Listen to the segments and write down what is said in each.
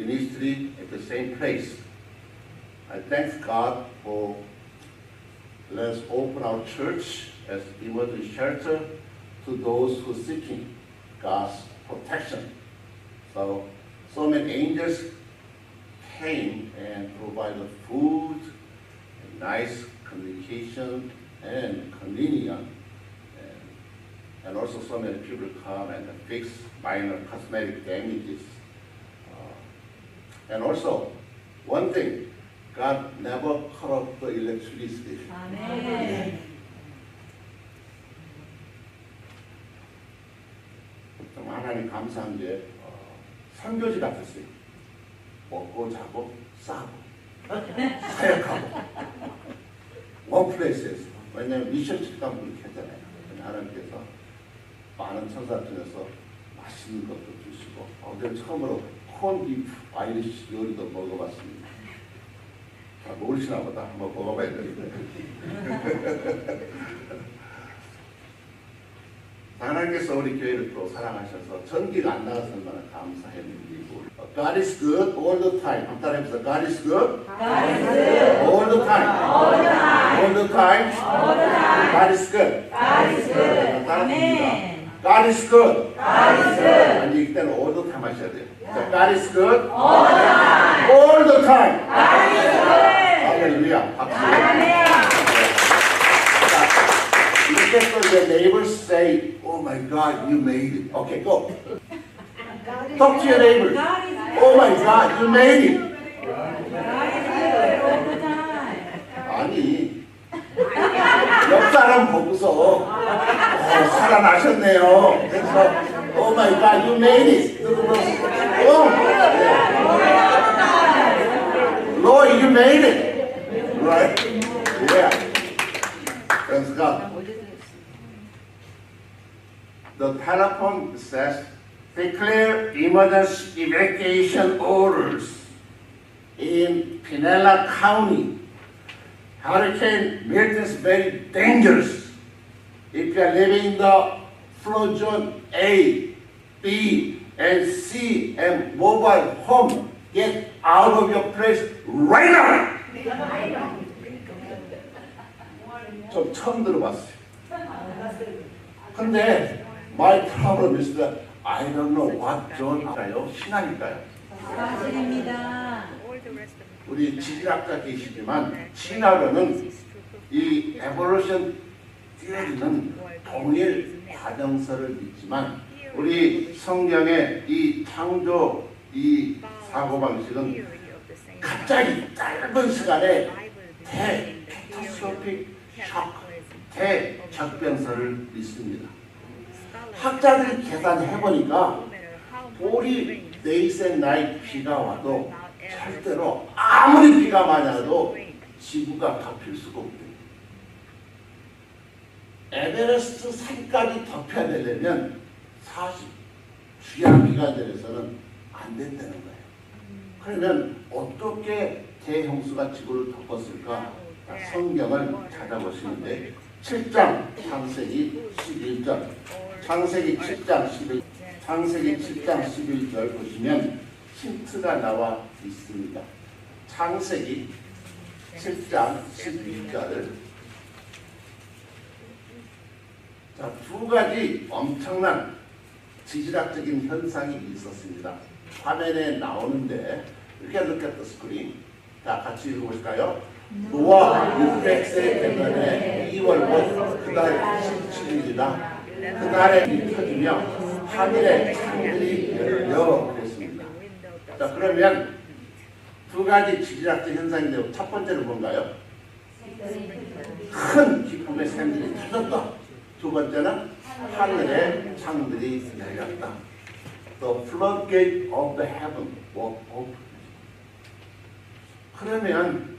ministry at the same place. I thank God for let's open our church as emergency shelter to those who are seeking God's protection. So many angels came and provided food, and nice communication, and convenience. And also so many people come and fix minor cosmetic damages. And also, one thing, God never cut off the electricity. 아멘. 좀 하나님 감사한 게 선교지 같았어요. 먹고 자고 싸고 사역하고 원 플레이스에서. 왜냐하면 미션 측강 그렇게 했잖아요. 하나님께서 많은 천사 중에서 맛있는 것도 주시고 어제 처음으로 콘비프 아이리시 요리도 먹어봤습니다. 다 모르시나 보다. 한번 먹어봐야 되는데. 하나님께서 우리 교회를 또 사랑하셔서 전기가 안 나가서 얼마나 감사했는지. God is good all the time. 한 따라 해보세요. God is good. God is good. All the time. All the time. All the time. All the time. God is good. God is good. 따라 부릅니다. 아멘. God is good. God is good. 아니 이때는 all the time 하셔야 돼요. 자, God is good. All the time. All the time. God is good. 할렐루야. 박수. 아멘. Look at your neighbors, say, oh my God, you made it. Okay, go. Talk to your neighbor. God is good. Oh my God, you made it. God is good all the time. 아니, 옆 사람 보고서 살아나셨네요. 그래서 oh my God, you made it. Lord, you made it. Right? Yeah. Praise God. The telephone says, declare emergency evacuation orders in Pinellas County. Hurricane Milton is very dangerous. If you are living in the flood zone A, B, and C, and mobile home, get out of your place right now. 좀 처음 들어봤어요. 근데 my problem is that I don't know what zone일까요? 신학일까요? 사실입니다. 우리 지질학자 계시지만 신학은 이 에볼루션 티어리는 동일 과정서를 믿지만 우리 성경의 이 창조 이 사고방식은 갑자기 짧은 시간에 대캐타스트로픽 shock, 대적변서를 믿습니다. 학자들이 계산해보니까 우리 데이스 앤 나이트 비가 와도 절대로 아무리 비가 많이 와도 지구가 덮일 수가 없대요. 에베레스트 산까지 덮여야 되려면 40 주야 비가 내려서는 안 된다는 거예요. 그러면 어떻게 대홍수가 지구를 덮었을까? 성경을 찾아보시는데 7장 창세기 11절 창세기 7장 11절 창세기 7장 11절 보시면 힌트가 나와 있습니다. 창세기 7장 11절 자, 두 가지 엄청난 지질학적인 현상이 있었습니다. 화면에 나오는데 이렇게 look at the screen. 자, 같이 읽어보실까요? 노아 600세 되던 2월 곧 그달 17일이다. 그날에 빛이 터지며 하늘의 창들이 열려 그랬습니다. 자, 그러면 두 가지 지질학적 현상인데 첫 번째는 뭔가요? 큰 기쁨의 샘들이 터졌다. 두 번째는 하늘의 창들이 열렸다. The floodgate of the heaven was open. 그러면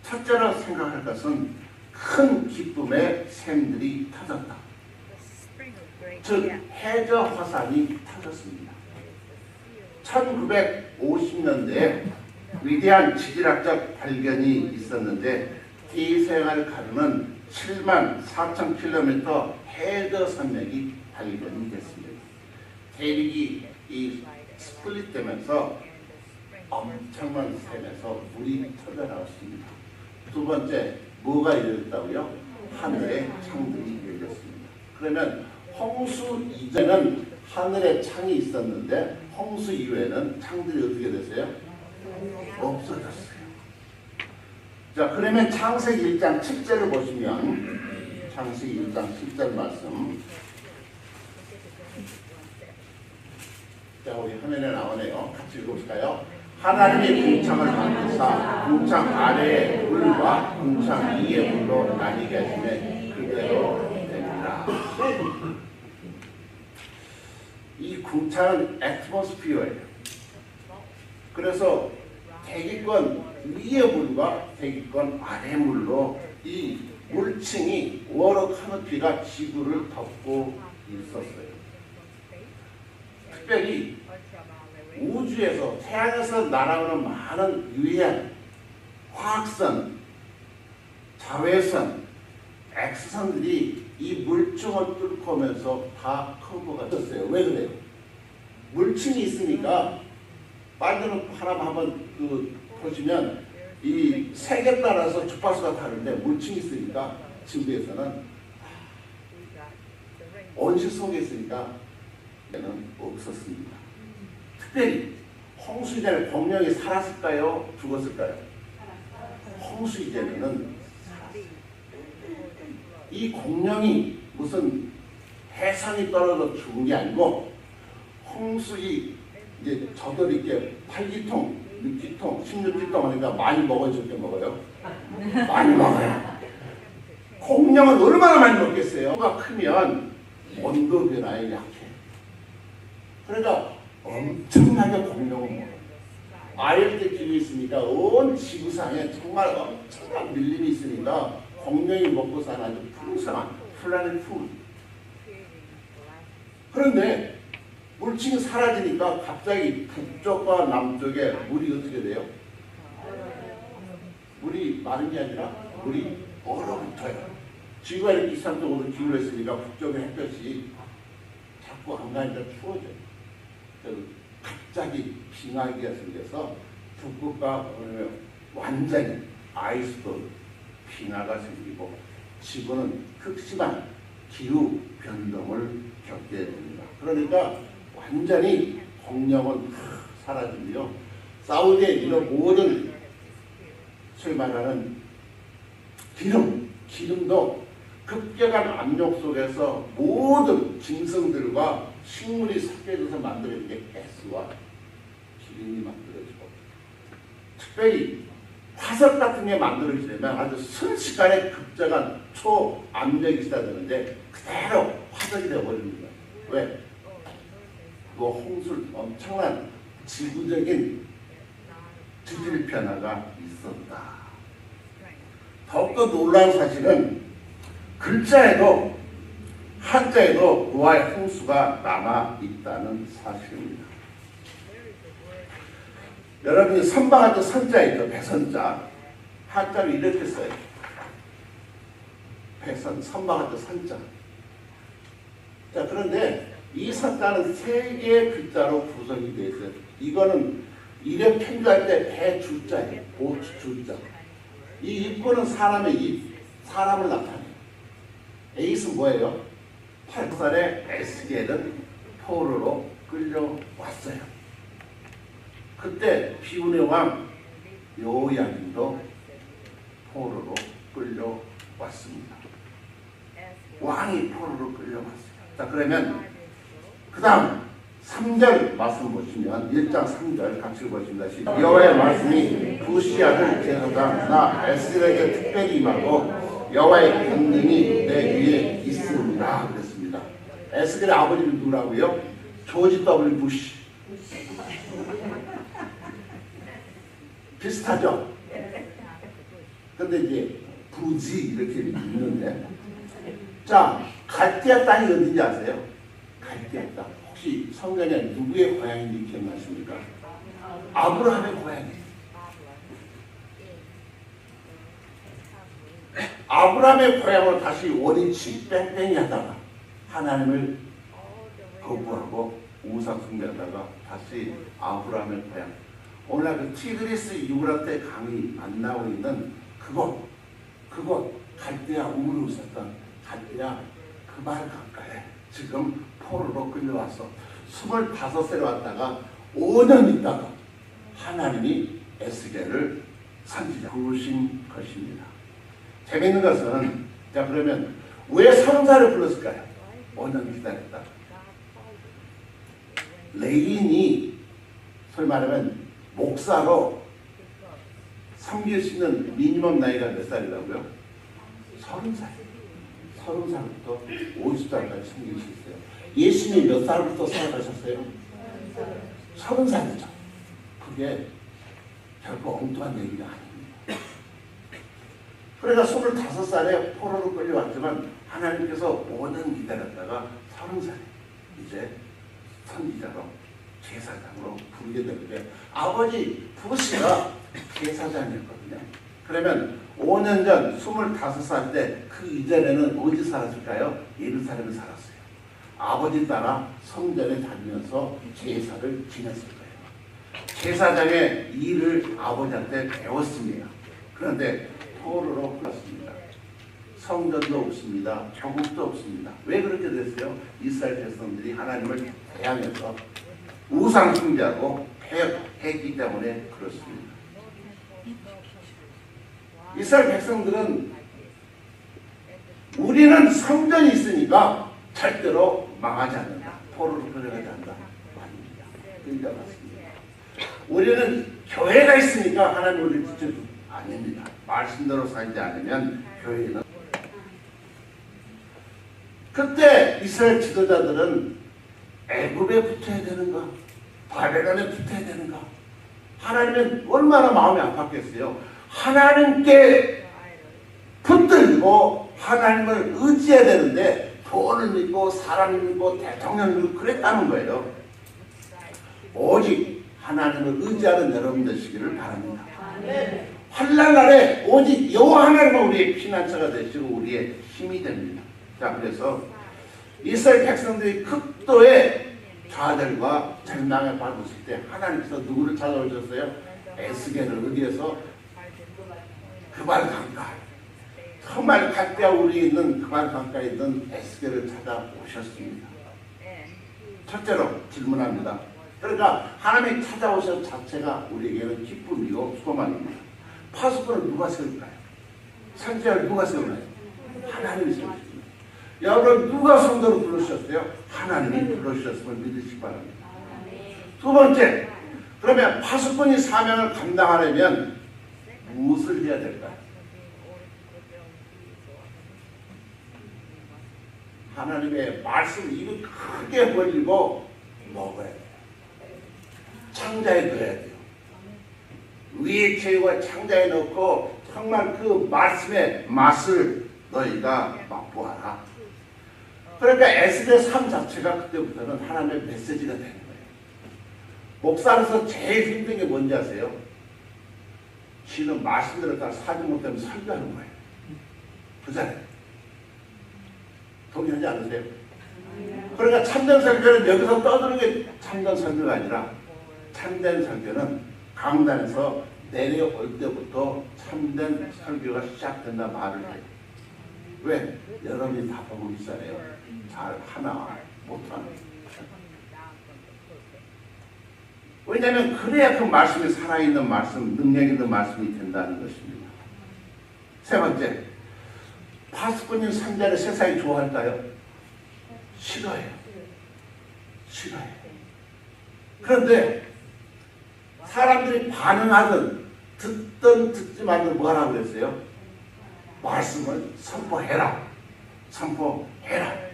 첫째로 생각할 것은 큰 기쁨의 샘들이 터졌다. 즉 해저 화산이 터졌습니다. 1950년대에 위대한 지질학적 발견이 있었는데 대서양을 가르는 7만 4천 킬로미터 해저 산맥이 발견이 됐습니다. 대륙이 이 스플릿되면서 엄청난 샘에서 물이 터져나왔습니다. 두 번째, 뭐가 열렸다고요? 하늘의 창들이 열렸습니다. 그러면 홍수 이전에는 하늘에 창이 있었는데 홍수 이후에는 창들이 어떻게 됐어요? 없어졌어요. 자, 그러면 창세기 1장 7절을 보시면 창세기 1장 7절 말씀. 자, 우리 화면에 나오네요. 같이 읽어볼까요? 하나님의 궁창을 만드사 궁창 아래의 물과 궁창 위의 물로 나뉘게 하시면 그대로 됩니다. 이 궁창은 애트모스피어예요. 그래서 대기권 위의 물과 대기권 아래 물로 이 물층이 워러 카노피가 지구를 덮고 있었어요. 특별히 우주에서 태양에서 날아오는 많은 유해한 화학선, 자외선, X선들이 이 물층을 뚫고 오면서 다 커버가 됐어요. 왜 그래요? 물층이 있으니까 빨대는 하나 한번 보시면 이 색에 따라서 주파수가 다른데 물층이 있으니까 지구에서는 온실 속에 있으니까 는 없었습니다. 특별히 홍수 이전에 공룡이 살았을까요? 죽었을까요? 홍수 이전에는 살았어요. 이 공룡이 무슨 해상이 떨어져 죽은 게 아니고 홍수기 이제 저들 이렇게 8기통, 6기통, 16기통 하니까 많이 먹어요, 적게 먹어요? 많이 먹어요. 공룡은 얼마나 많이 먹겠어요? 가 크면 온도 변화에 약해. 그러니까 엄청나게 공룡을 먹어요. 아열대 기후 있으니까 온 지구상에 정말 엄청난 밀림이 있으니까 공룡이 먹고 사는 아주 풍성한 플라넷 푸드. 그런데 물층이 사라지니까 갑자기 북쪽과 남쪽에 물이 어떻게 돼요? 물이 마른 게 아니라 물이 얼어붙어요. 지구가 이렇게 이상적으로 기울였으니까 북쪽의 햇볕이 자꾸 한가니까 추워져요. 그래서 갑자기 빙하기가 생겨서 북극과 완전히 아이스볼 빙하가 생기고 지구는 극심한 기후 변동을 겪게 됩니다. 그러니까 완전히 공룡은 사라지고요. 사우디에 이런 모든 소위 말하는 기름도 급격한 압력 속에서 모든 짐승들과 식물이 섞여져서 만들어진 게 가스와 기름이 만들어지고, 특별히 화석 같은 게 만들어지려면 아주 순식간에 급작한 초압력이 있어야 되는데 그대로 화석이 되어버립니다. 왜? 그 홍수 엄청난 지구적인 지질 변화가 있었다. 더욱더 놀라운 사실은 글자에도 한자에도 노아의 홍수가 남아있다는 사실입니다. 여러분이 선방할 때 선자 있죠? 배선자. 한자로 이렇게 써요. 배선, 선방할 때 선자. 자, 그런데 이 선자는 세 개의 글자로 구성이 되어 있어요. 이거는 이름 편집할 때 배주자예요. 보주자. 이 입구는 사람의 입, 사람을 나타내요. 에이스 뭐예요? 8살의 에스겔은 포로로 끌려왔어요. 그때 비운의 왕 요야긴도 포로로 끌려왔습니다. 왕이 포로로 끌려왔어요. 자, 그러면 그 다음 3절 말씀 보시면 1장 3절 같이 보십니다. 여호와의 말씀이 부시 아들 제사장 나 에스겔에게 특별히 임하고 여호와의 권능이 내 위에 있습니다. 그랬습니다. 에스겔의 아버지는 누구라고요? 조지 W. 부시. 비슷하죠? 근데 이제 부지 이렇게 있는데, 자, 갈대아 땅이 어딘지 아세요? 갈대아 땅. 혹시 성경에 누구의 고향인지 기억나십니까? 아브라함의 고향이에요. 아브라함의 고향으로 다시 원위치 뺑뺑이 하다가 하나님을 거부하고 우상 숭배하다가 다시 아브라함의 고향, 오늘날 그 티그리스 유브라테 강이 안 나오고 있는 그곳 갈대아 우르 있었던 갈대아 그 말 가까이 지금 포로로 끌려와서 25세로 왔다가 5년 있다가 하나님이 에스겔을 선지자 부르신 것입니다. 재밌는 것은, 자, 그러면 왜 30살을 불렀을까요? 5년 기다렸다. 레인이 소위 말하면 목사로 섬길 수 있는 미니멈 나이가 몇 살이라고요? 30살. 30살부터 50살까지 섬길 수 있어요. 예수님이 몇 살부터 살아가셨어요? 30살이죠. 그게 결코 엉뚱한 얘기가 아닙니다. 그러니까 25살에 포로로 끌려왔지만 하나님께서 5년 기다렸다가 30살에 이제 선지자로 제사장으로 부르게 되는데, 아버지 부시가 제사장이었거든요. 그러면 5년 전 25살 때 그 이전에는 어디 살았을까요? 예루살렘에 살았어요. 아버지 따라 성전에 다니면서 제사를 지냈을 거예요. 제사장의 일을 아버지한테 배웠습니다. 그런데 포로로 끌렸습니다. 성전도 없습니다. 교국도 없습니다. 왜 그렇게 됐어요? 이스라엘 백성들이 하나님을 대항해서 우상 숭배하고 패했기 때문에 그렇습니다. 이스라엘 백성들은 우리는 성전이 있으니까 절대로 망하지 않는다. 포로로 끌려가지 않는다. 아닙니다. 그러니까 맞습니다. 우리는 교회가 있으니까 하나님 우리를 지켜주고 아닙니다. 말씀대로 살지 않으면 교회는. 그때 이스라엘 지도자들은 애굽에 붙어야 되는가? 바벨론에 붙어야 되는가? 하나님은 얼마나 마음이 아팠겠어요. 하나님께 붙들고 하나님을 의지해야 되는데 돈을 믿고 사람을 믿고 대통령을 믿고 그랬다는 거예요. 오직 하나님을 의지하는 여러분 되시기를 바랍니다. 환난날에 오직 여호와 하나님은 우리의 피난처가 되시고 우리의 힘이 됩니다. 자, 그래서 이스라엘 백성들이 극도의 좌절과 절망에 빠졌을 때 하나님께서 누구를 찾아오셨어요? 에스겔을 어디에서? 그발 강가, 정말 갈대아 우리 있는 그발 강가에 있는 에스겔을 찾아오셨습니다. 첫째로 질문합니다. 그러니까 하나님이 찾아오신 자체가 우리에게는 기쁨이고 소망입니다. 파수꾼을 누가 세울까요? 선지자를 누가 세우나요? 하나님이 세우십니다. 여러분, 누가 성도를 부르셨어요? 하나님이 부르셨음을 믿으시기 바랍니다. 두 번째, 그러면 파수꾼이 사명을 감당하려면 무엇을 해야 될까요? 하나님의 말씀을 입을 크게 벌리고 먹어야 돼요. 창자에 넣어야 돼요. 위에 채우고 창자에 넣고 정말 그 말씀의 맛을 너희가 맛보아라. 그러니까 에스겔 3 자체가 그때부터는 하나님의 메시지가 되는 거예요. 목사로서 제일 힘든 게 뭔지 아세요? 지는 말씀대로 다 사지 못하면 설교하는 거예요. 그잖아요. 동의하지 않으세요? 그러니까 참된 설교는 여기서 떠드는 게 참된 설교가 아니라, 참된 설교는 강단에서 내려올 때부터 참된 설교가 시작된다 말을 해요. 왜? 여러분이 다 보고 있잖아요. 잘 하나 못하는. 왜냐하면 그래야 그 말씀이 살아있는 말씀, 능력 있는 말씀이 된다는 것입니다. 세 번째, 파수꾼인 선지자를 세상이 좋아할까요? 싫어해요. 싫어해요. 그런데 사람들이 반응하든 듣든 듣지 말든 뭐라고 그랬어요? 말씀을 선포해라. 선포해라.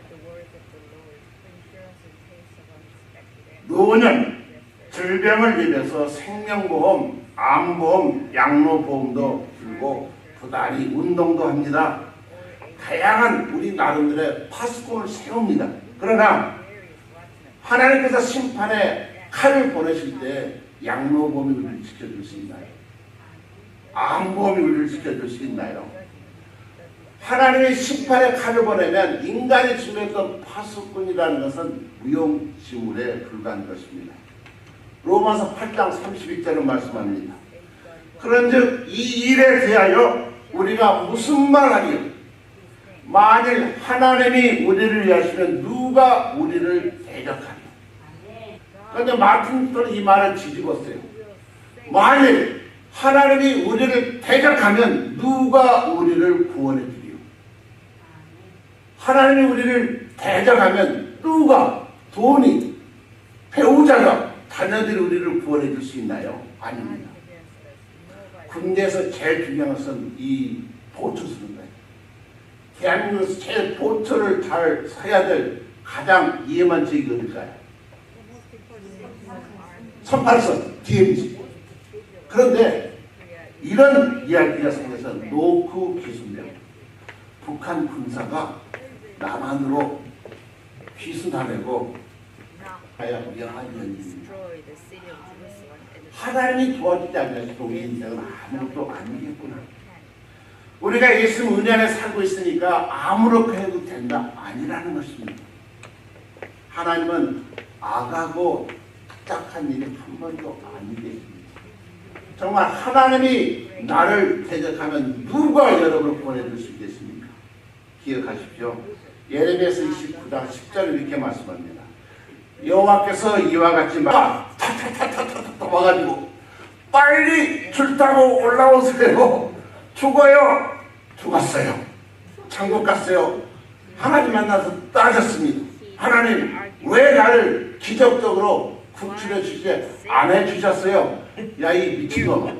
노년 질병을 입에서 생명보험, 암보험, 양로보험도 들고 부단히 운동도 합니다. 다양한 우리 나름대로의 파수꾼을 세웁니다. 그러나 하나님께서 심판에 칼을 보내실 때 양로보험이 우리를 지켜줄 수 있나요? 암보험이 우리를 지켜줄 수 있나요? 하나님의 심판의 칼을 보내면 인간이 지냈던 파수꾼이라는 것은 무용지물에 불과한 것입니다. 로마서 8장 31절은 말씀합니다. 그런즉 이 일에 대하여 우리가 무슨 말하리요? 만일 하나님이 우리를 위하시면 누가 우리를 대적하리요? 그런데 마틴 루터는 이 말을 뒤집었어요. 만일 하나님이 우리를 대적하면 누가 우리를 구원해 주리요? 하나님이 우리를 대적하면 누가, 돈이, 배우자가, 자녀들이 우리를 구원해 줄 수 있나요? 아닙니다. 군대에서 제일 중요한 것은 이 보초 쓰는 거예요. 대한민국에서 제일 보초를 잘 서야 될 가장 위험한 지역이 어딜까요? 38선, DMZ. 그런데 이런 이야기가 생겨서 노크 기순령, 북한 군사가 남한으로 귀순하려고 하여 위험한 일입니다. 하나님이 도와주지 않으면 우리 인생은 아무것도 아니겠구나. 우리가 예수님 은혜 안에 살고 있으니까 아무렇게 해도 된다, 아니라는 것입니다. 하나님은 악하고 딱딱한 일이 한 번도 아니게 됩니다. 정말 하나님이 나를 대적하면 누가 여러분을 보내줄 수 있겠습니까? 기억하십시오. 예레미야서 29장 10절에 이렇게 말씀합니다. 여호와께서 이와 같이 타타타타타타 와가지고 빨리 줄 타고 올라오세요. 죽어요. 죽었어요. 천국 갔어요. 하나님 만나서 따졌습니다. 하나님 왜 나를 기적적으로 구출해 주지 안 해주셨어요? 야, 이 미친놈아,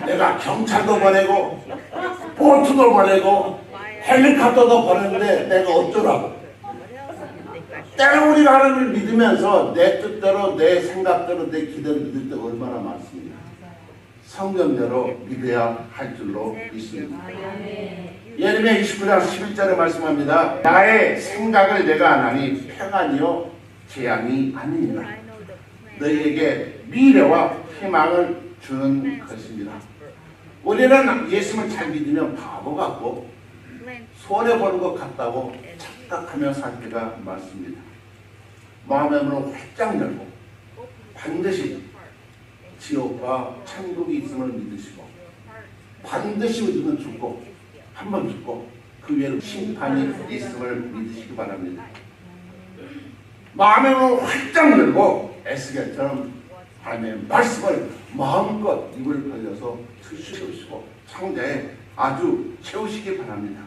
내가 경찰도 보내고 보트도 보내고 헬리콥터도 보냈는데 내가 어쩌라고. 때로 우리가 하나님을 믿으면서 내 뜻대로 내 생각대로 내 기대를 믿을 때 얼마나 많습니다. 성경대로 믿어야 할 줄로 믿습니다. 예레미야 29장 11절에 말씀합니다. 나의 생각을 내가 아나니 평안이요 재앙이 아니니라. 너희에게 미래와 희망을 주는 것입니다. 우리는 예수님을 잘 믿으면 바보 같고 손해보는 것 같다고 착각하며 살 때가 많습니다. 마음의 문을 활짝 열고 반드시 지옥과 천국이 있음을 믿으시고 반드시 우리는 죽고 한 번 죽고 그 외에는 심판이 있음을 믿으시기 바랍니다. 마음의 문을 활짝 열고 에스겔처럼 하나님의 말씀을 마음껏 입을 벌려서 드시고 창자에 아주 채우시기 바랍니다.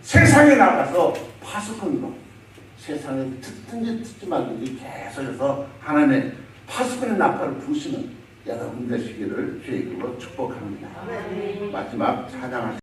세상에 나가서 파수꾼으로 세상에 듣든지 듣지 말든지 계속해서 하나님의 파수꾼의 나팔을 부시는 여러분 되시기를 주의 이름으로 축복합니다. 마지막 찬양하시겠습니다.